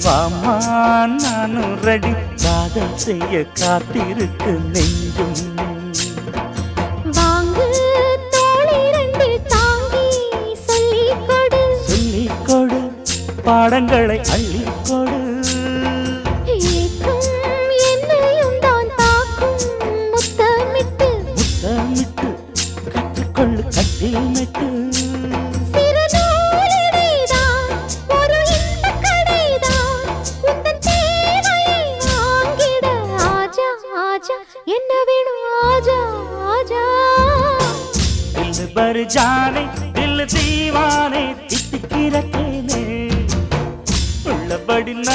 வாமா நானும் ரெடி காதல் செய்ய காத்திருக்கு நெஞ்சும் வாங்கு தோளை ரெண்டு தாங்கி சொல்லிக்கொடு சொல்லிக்கொடு பாடங்களை அள்ளிக்கொடு ஏக்கும் என்னையும் தான் தாக்கும் முத்தமிட்டு முத்தமிட்டு கற்றுக்கொள்ளு கட்டில் மெட்டு என்ன வேணும் ஆஜா ஆஜா दिल भर जाने